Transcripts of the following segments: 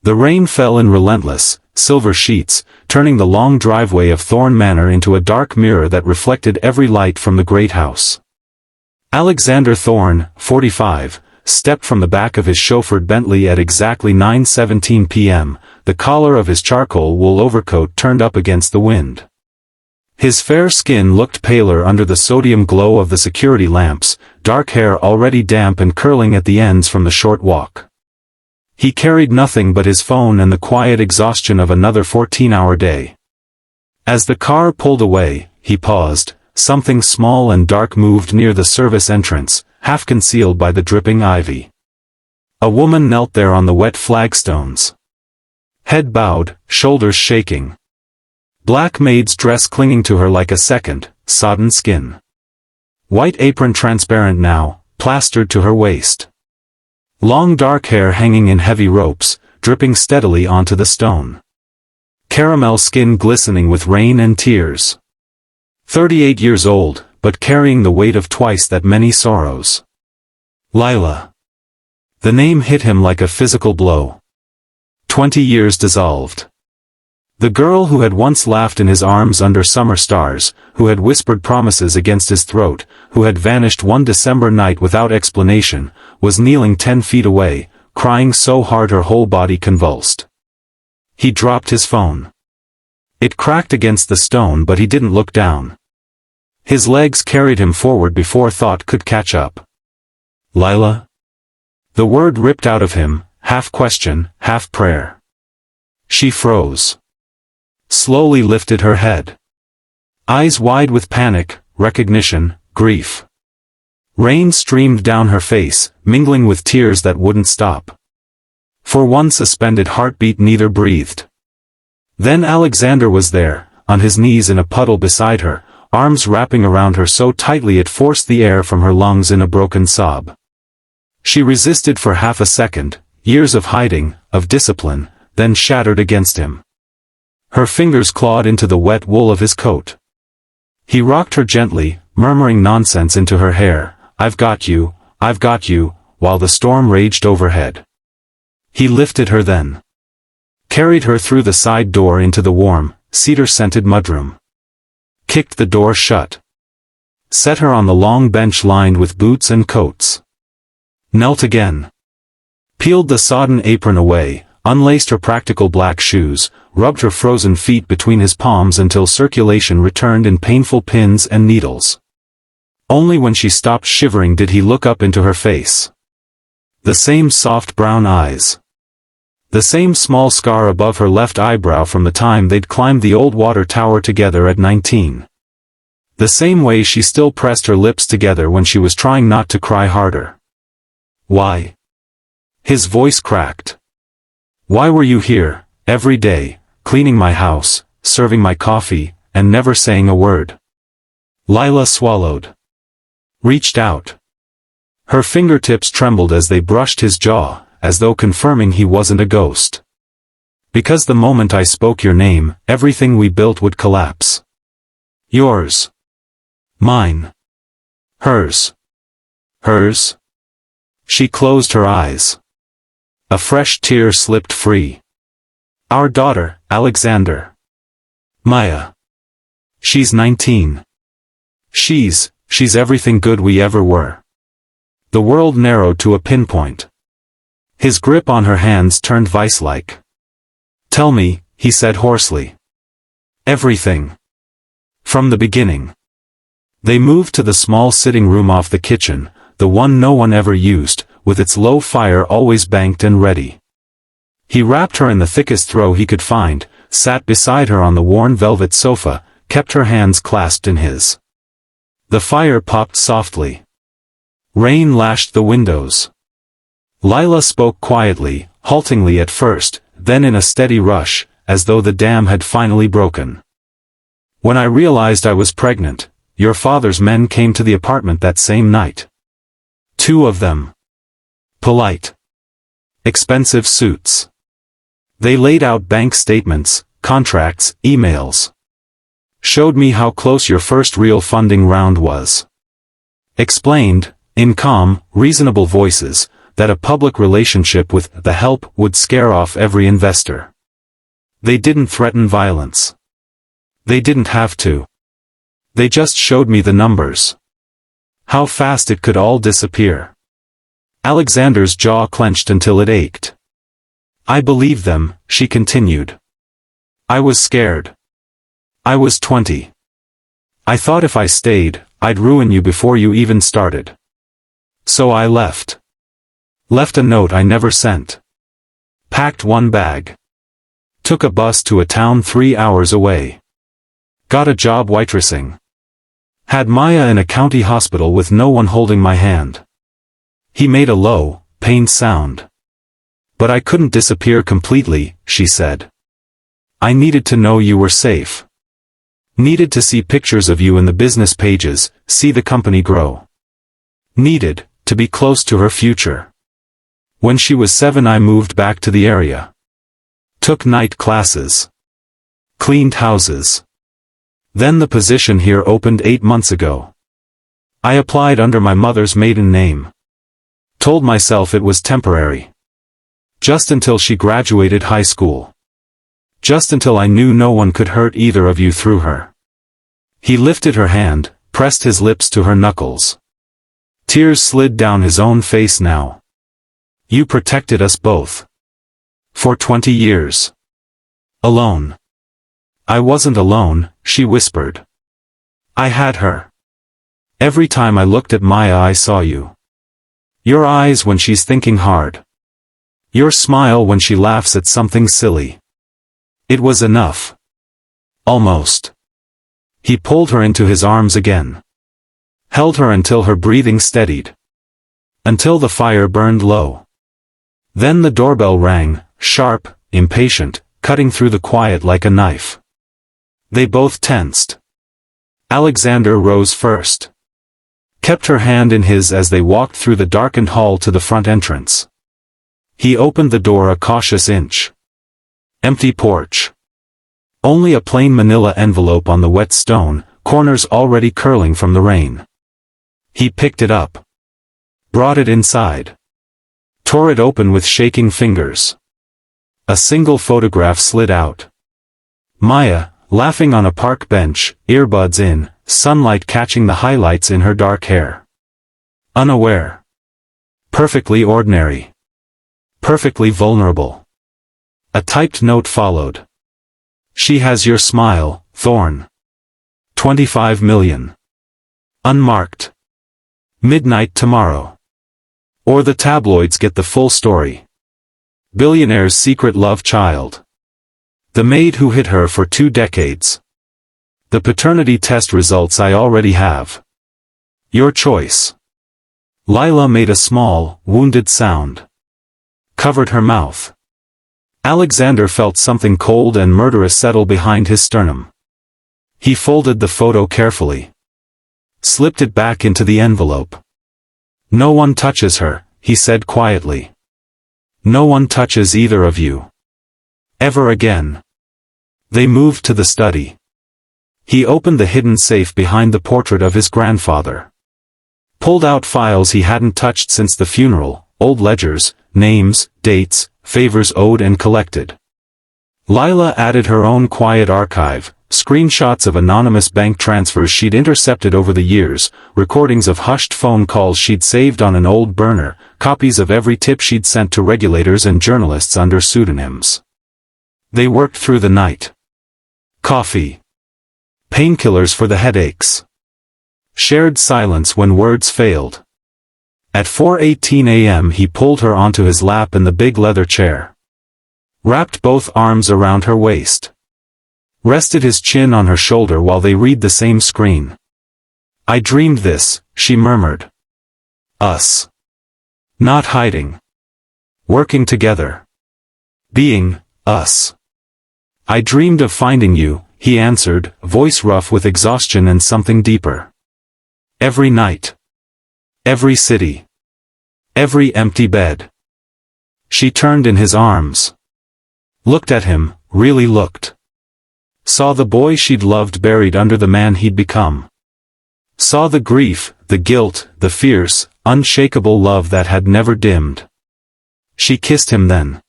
The rain fell in relentless, silver sheets, turning the long driveway of Thorne Manor into a dark mirror that reflected every light from the great house. Alexander Thorne, 45, stepped from the back of his chauffeured Bentley at exactly 9:17 p.m., the collar of his charcoal wool overcoat turned up against the wind. His fair skin looked paler under the sodium glow of the security lamps, dark hair already damp and curling at the ends from the short walk. He carried nothing but his phone and the quiet exhaustion of another 14-hour day. As the car pulled away, he paused. Something small and dark moved near the service entrance, half concealed by the dripping ivy. A woman knelt there on the wet flagstones. Head bowed, shoulders shaking. Black Maid's dress clinging to her like a second, sodden skin. White apron transparent now, plastered to her waist. Long dark hair hanging in heavy ropes, dripping steadily onto the stone. Caramel skin glistening with rain and tears. 38 years old, but carrying the weight of twice that many sorrows. Lila. The name hit him like a physical blow. 20 years dissolved. The girl who had once laughed in his arms under summer stars, who had whispered promises against his throat, who had vanished one December night without explanation, was kneeling 10 feet away, crying so hard her whole body convulsed. He dropped his phone. It cracked against the stone, but he didn't look down. His legs carried him forward before thought could catch up. Lila? The word ripped out of him, half question, half prayer. She froze. Slowly lifted her head. Eyes wide with panic, recognition, grief. Rain streamed down her face, mingling with tears that wouldn't stop. For one suspended heartbeat neither breathed. Then Alexander was there, on his knees in a puddle beside her, arms wrapping around her so tightly it forced the air from her lungs in a broken sob. She resisted for half a second, years of hiding, of discipline, then shattered against him. Her fingers clawed into the wet wool of his coat. He rocked her gently, murmuring nonsense into her hair, I've got you, while the storm raged overhead. He lifted her then. Carried her through the side door into the warm, cedar-scented mudroom. Kicked the door shut. Set her on the long bench lined with boots and coats. Knelt again. Peeled the sodden apron away, unlaced her practical black shoes, rubbed her frozen feet between his palms until circulation returned in painful pins and needles. Only when she stopped shivering did he look up into her face. The same soft brown eyes. The same small scar above her left eyebrow from the time they'd climbed the old water tower together at 19. The same way she still pressed her lips together when she was trying not to cry harder. Why? His voice cracked. Why were you here, every day, cleaning my house, serving my coffee, and never saying a word? Lila swallowed. Reached out. Her fingertips trembled as they brushed his jaw, as though confirming he wasn't a ghost. Because the moment I spoke your name, everything we built would collapse. Yours. Mine. Hers. Hers. She closed her eyes. A fresh tear slipped free. Our daughter, Alexander. Maya. She's 19. She's everything good we ever were. The world narrowed to a pinpoint. His grip on her hands turned vice-like. Tell me, he said hoarsely. Everything. From the beginning. They moved to the small sitting room off the kitchen, the one no one ever used, with its low fire always banked and ready. He wrapped her in the thickest throw he could find, sat beside her on the worn velvet sofa, kept her hands clasped in his. The fire popped softly. Rain lashed the windows. Lila spoke quietly, haltingly at first, then in a steady rush, as though the dam had finally broken. When I realized I was pregnant, your father's men came to the apartment that same night. 2 of them. Polite. Expensive suits. They laid out bank statements, contracts, emails. Showed me how close your first real funding round was. Explained, in calm, reasonable voices, that a public relationship with the help would scare off every investor. They didn't threaten violence. They didn't have to. They just showed me the numbers. How fast it could all disappear. Alexander's jaw clenched until it ached. I believed them, she continued. I was scared. I was 20. I thought if I stayed, I'd ruin you before you even started. So I left. Left a note I never sent. Packed one bag. Took a bus to a town 3 hours away. Got a job waitressing. Had Maya in a county hospital with no one holding my hand. He made a low, pained sound. But I couldn't disappear completely, she said. I needed to know you were safe. Needed to see pictures of you in the business pages, see the company grow. Needed to be close to her future. When she was 7 I moved back to the area. Took night classes. Cleaned houses. Then the position here opened 8 months ago. I applied under my mother's maiden name. Told myself it was temporary. Just until she graduated high school. Just until I knew no one could hurt either of you through her. He lifted her hand, pressed his lips to her knuckles. Tears slid down his own face now. You protected us both. For 20 years. Alone. I wasn't alone, she whispered. I had her. Every time I looked at Maya I saw you. Your eyes when she's thinking hard. Your smile when she laughs at something silly. It was enough. Almost. He pulled her into his arms again. Held her until her breathing steadied. Until the fire burned low. Then the doorbell rang, sharp, impatient, cutting through the quiet like a knife. They both tensed. Alexander rose first. Kept her hand in his as they walked through the darkened hall to the front entrance. He opened the door a cautious inch. Empty porch. Only a plain manila envelope on the wet stone, corners already curling from the rain. He picked it up. Brought it inside. Tore it open with shaking fingers. A single photograph slid out. Maya, laughing on a park bench, earbuds in, sunlight catching the highlights in her dark hair. Unaware. Perfectly ordinary. Perfectly vulnerable. A typed note followed. She has your smile, Thorne. 25 million. Unmarked. Midnight tomorrow. Or the tabloids get the full story. Billionaire's secret love child. The maid who hid her for 2 decades. The paternity test results I already have. Your choice. Lila made a small, wounded sound. Covered her mouth. Alexander felt something cold and murderous settle behind his sternum. He folded the photo carefully. Slipped it back into the envelope. No one touches her, he said quietly. No one touches either of you. Ever again. They moved to the study. He opened the hidden safe behind the portrait of his grandfather. Pulled out files he hadn't touched since the funeral, old ledgers, names, dates, favors owed and collected. Lila added her own quiet archive, screenshots of anonymous bank transfers she'd intercepted over the years, recordings of hushed phone calls she'd saved on an old burner, copies of every tip she'd sent to regulators and journalists under pseudonyms. They worked through the night. Coffee. Painkillers for the headaches. Shared silence when words failed. At 4:18 a.m. he pulled her onto his lap in the big leather chair. Wrapped both arms around her waist. Rested his chin on her shoulder while they read the same screen. I dreamed this, she murmured. Us. Not hiding. Working together. Being, us. I dreamed of finding you, he answered, voice rough with exhaustion and something deeper. Every night. Every city. Every empty bed. She turned in his arms. Looked at him, really looked. Saw the boy she'd loved buried under the man he'd become. Saw the grief, the guilt, the fierce, unshakable love that had never dimmed. She kissed him then.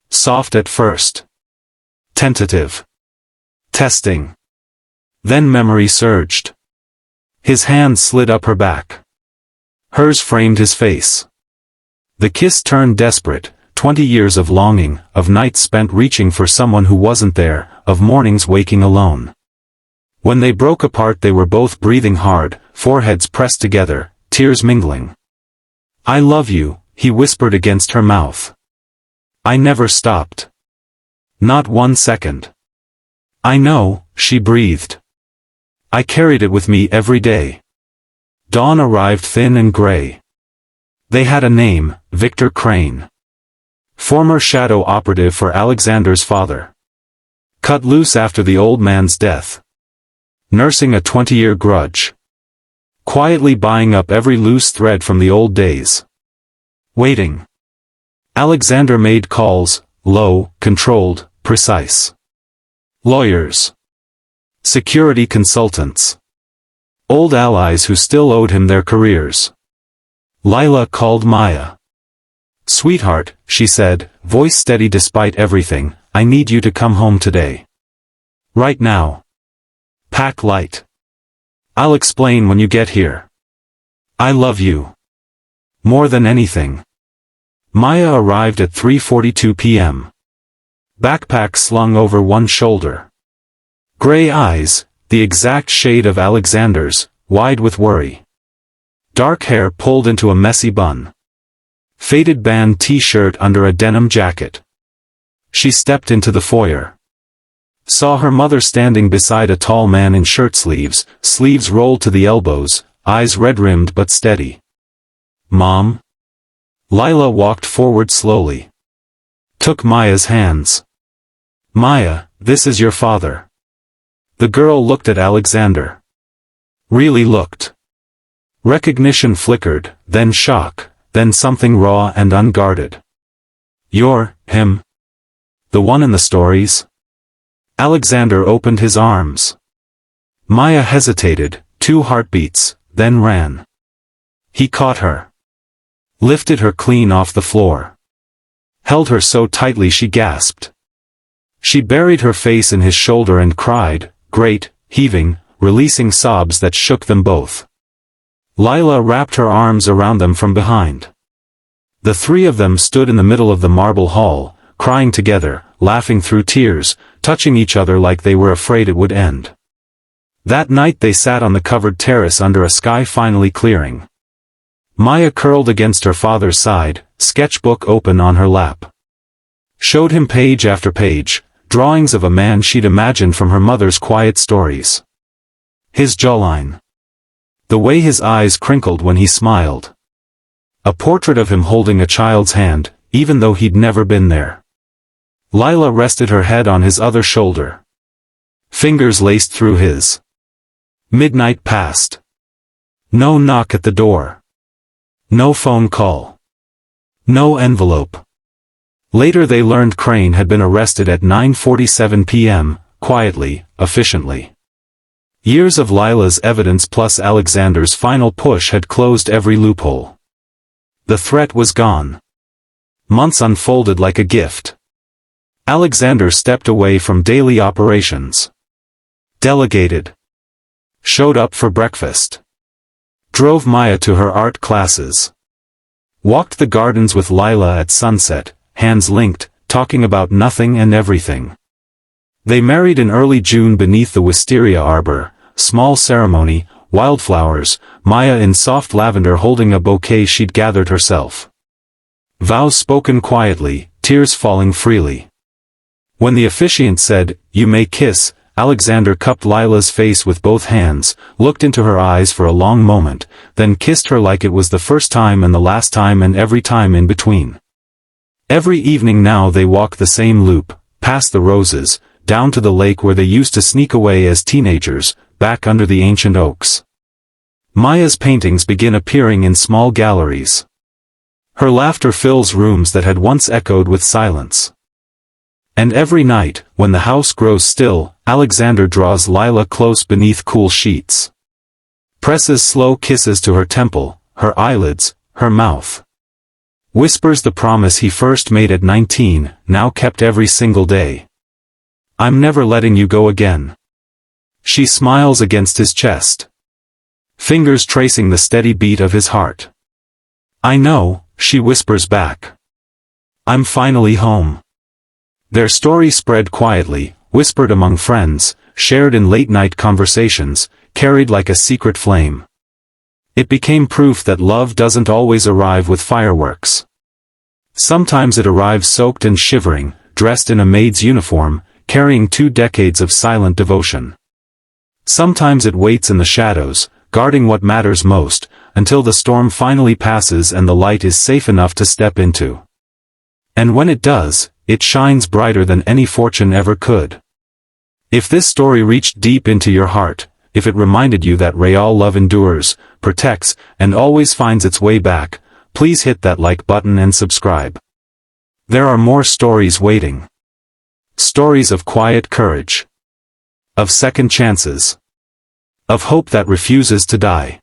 Soft at first. Tentative. Testing. Then memory surged. His hand slid up her back. Hers framed his face. The kiss turned desperate, 20 years of longing, of nights spent reaching for someone who wasn't there, of mornings waking alone. When they broke apart they were both breathing hard, foreheads pressed together, tears mingling. "I love you," he whispered against her mouth. "I never stopped. Not 1 second." "I know," she breathed. "I carried it with me every day." Dawn arrived thin and gray. They had a name, Victor Crane. Former shadow operative for Alexander's father. Cut loose after the old man's death. Nursing a 20-year grudge. Quietly buying up every loose thread from the old days. Waiting. Alexander made calls, low, controlled, precise. Lawyers. Security consultants. Old allies who still owed him their careers. Lila called Maya. "Sweetheart," she said, voice steady despite everything, "I need you to come home today. Right now. Pack light. I'll explain when you get here. I love you. More than anything." Maya arrived at 3:42 p.m. Backpack slung over one shoulder. Gray eyes, the exact shade of Alexander's, wide with worry. Dark hair pulled into a messy bun. Faded band t-shirt under a denim jacket. She stepped into the foyer. Saw her mother standing beside a tall man in shirt sleeves, sleeves rolled to the elbows, eyes red-rimmed but steady. "Mom?" Lila walked forward slowly. Took Maya's hands. "Maya, this is your father." The girl looked at Alexander. Really looked. Recognition flickered, then shock, then something raw and unguarded. "You're him? The one in the stories?" Alexander opened his arms. Maya hesitated, 2 heartbeats, then ran. He caught her. Lifted her clean off the floor. Held her so tightly she gasped. She buried her face in his shoulder and cried, great, heaving, releasing sobs that shook them both. Lila wrapped her arms around them from behind. The three of them stood in the middle of the marble hall, crying together, laughing through tears, touching each other like they were afraid it would end. That night they sat on the covered terrace under a sky finally clearing. Maya curled against her father's side, sketchbook open on her lap. Showed him page after page, drawings of a man she'd imagined from her mother's quiet stories. His jawline. The way his eyes crinkled when he smiled. A portrait of him holding a child's hand, even though he'd never been there. Lila rested her head on his other shoulder. Fingers laced through his. Midnight passed. No knock at the door. No phone call. No envelope. Later they learned Crane had been arrested at 9:47 p.m., quietly, efficiently. Years of Lila's evidence plus Alexander's final push had closed every loophole. The threat was gone. Months unfolded like a gift. Alexander stepped away from daily operations. Delegated. Showed up for breakfast. Drove Maya to her art classes. Walked the gardens with Lila at sunset, hands linked, talking about nothing and everything. They married in early June beneath the wisteria arbor, small ceremony, wildflowers, Maya in soft lavender holding a bouquet she'd gathered herself. Vows spoken quietly, tears falling freely. When the officiant said, "You may kiss," Alexander cupped Lila's face with both hands, looked into her eyes for a long moment, then kissed her like it was the first time and the last time and every time in between. Every evening now they walked the same loop, past the roses, down to the lake where they used to sneak away as teenagers, back under the ancient oaks. Maya's paintings begin appearing in small galleries. Her laughter fills rooms that had once echoed with silence. And every night, when the house grows still, Alexander draws Lila close beneath cool sheets. Presses slow kisses to her temple, her eyelids, her mouth. Whispers the promise he first made at 19, now kept every single day. I'm never letting you go again. She smiles against his chest. Fingers tracing the steady beat of his heart. I know, she whispers back. I'm finally home. Their story spread quietly, whispered among friends, shared in late-night conversations, carried like a secret flame. It became proof that love doesn't always arrive with fireworks. Sometimes it arrives soaked and shivering, dressed in a maid's uniform, carrying 2 decades of silent devotion. Sometimes it waits in the shadows, guarding what matters most, until the storm finally passes and the light is safe enough to step into. And when it does, it shines brighter than any fortune ever could. If this story reached deep into your heart, if it reminded you that real love endures, protects, and always finds its way back, please hit that like button and subscribe. There are more stories waiting. Stories of quiet courage. Of second chances. Of hope that refuses to die.